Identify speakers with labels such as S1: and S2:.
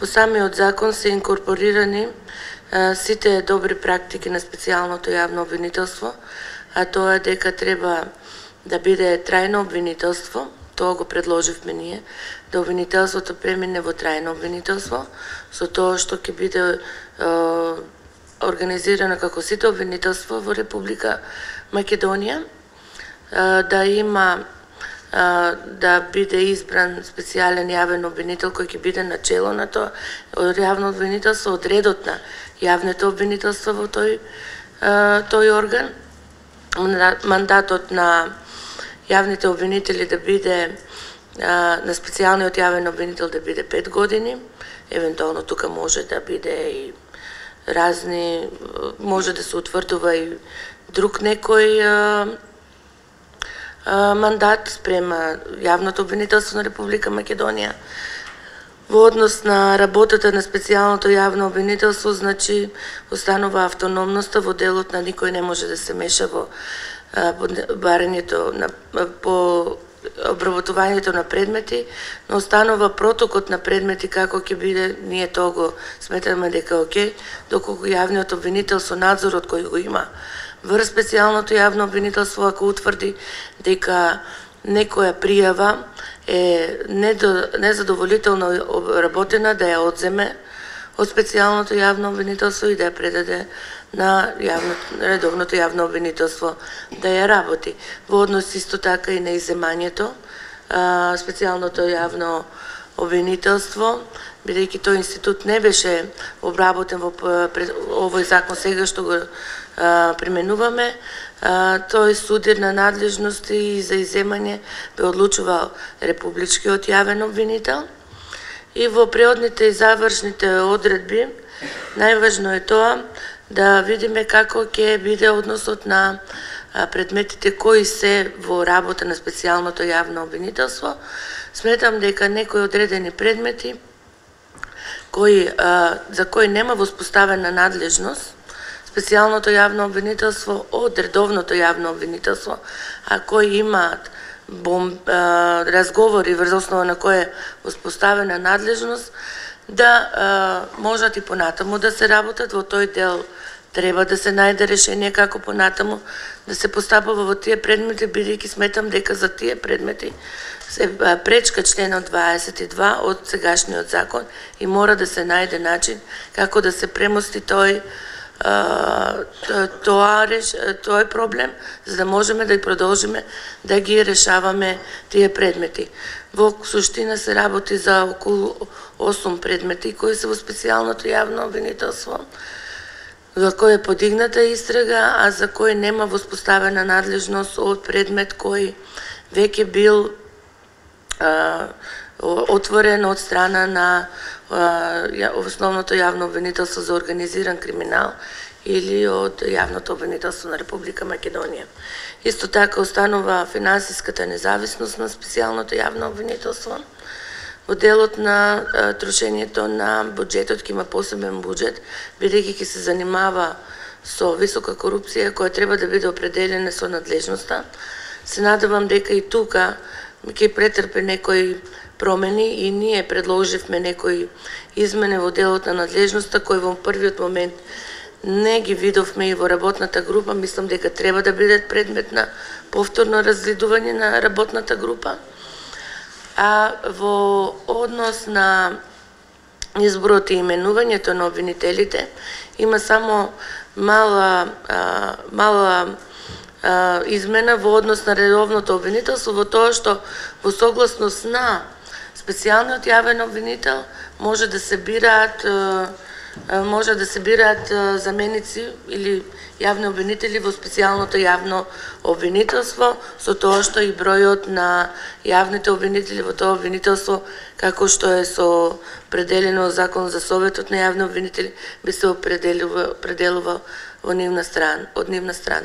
S1: Во самиот закон се инкорпорирани сите добри практики на специјалното јавно обвинителство, а тоа е дека треба да биде трајно обвинителство. Тоа го предложивме ние, да обвинителството премине во трајно обвинителство, со тоа што ќе биде организирано како сите обвинителства во Република Македонија, да има да биде избран специјален јавен обвинител кој ќе биде начело на тоа јавно обвинителство, од редот на јавните обвинителства во тој орган. Мандатот на јавните обвинители да биде на специјалниот јавен обвинител да биде 5 години, евентуално тука може да биде и разни, може да се утврдува и друг некој мандат спрема јавното обвинителство на Република Македонија. Во однос на работата на специјалното јавно обвинителство, значи останува автономноста во делот на никој не може да се меша во барањето по обработувањето на предмети, но останува протокот на предмети како ќе биде, ние тоа го сметаме дека е окей, доколку јавниот обвинител со надзорот кој го има врз специјалното јавно обвинителство, ако утврди дека некоја пријава е незадоволително обработена, да ја одземе од специјалното јавно обвинителство и да ја предаде на редовното јавно обвинителство да ја работи. Во однос исто така и на иземањето, специјалното јавно обвинителство, бидејќи тој институт не беше обработен во овој закон сега што го применуваме, тој судирна надлежност и за иземање бе одлучувал републичкиот јавен обвинител. И во преодните и завршните одредби најважно е тоа да видиме како ќе биде односот на предметите кои се во работа на специјалното јавно обвинителство. Сметам дека некои одредени предмети за кои нема воспоставена надлежност специјалното јавно обвинителство од редовното јавно обвинителство, а кои имаат разговори врз основа на која е воспоставена надлежност, да можат и понатаму да се работат во тој дел. Треба да се најде решение како понатаму да се постапува во тие предмети, бидејќи сметам дека за тие предмети се пречка членот 22 од сегашниот закон и мора да се најде начин како да се премости тој проблем, за да можеме да и продолжиме да ги решаваме тие предмети. Во суштина се работи за околу 8 предмети кои се во специјалното јавно обвинителство, за кој е подигната истрага, а за кој нема воспоставена надлежност од предмет кој веќе бил отворен од страна на основното јавно обвинителство за организиран криминал или од јавното обвинителство на Република Македонија. Исто така останува финансиската независност на специјалното јавно обвинителство. Во делот на трошењето на буџетот ќе има посебен буџет, бидејќи ќе се занимава со висока корупција која треба да биде определена со надлежноста. Се надевам дека и тука ќе претрпе некои промени и ние предложивме некои измени во делот на надлежноста кои во првиот момент не ги видовме и во работната група. Мислам дека треба да бидат предмет на повторно разгледување на работната група. А во однос на изборот и именувањето на обвинителите има само мала измена во однос на редовното обвинителство, во тоа што во согласност на специјалниот јавен обвинител може да се бираат заменици или јавни обвинители во специјалното јавно обвинителство, со тоа што и бројот на јавните обвинители во тоа обвинителство, како што е со определено Закон за Советот на јавни обвинители, би се определува од нивна страна.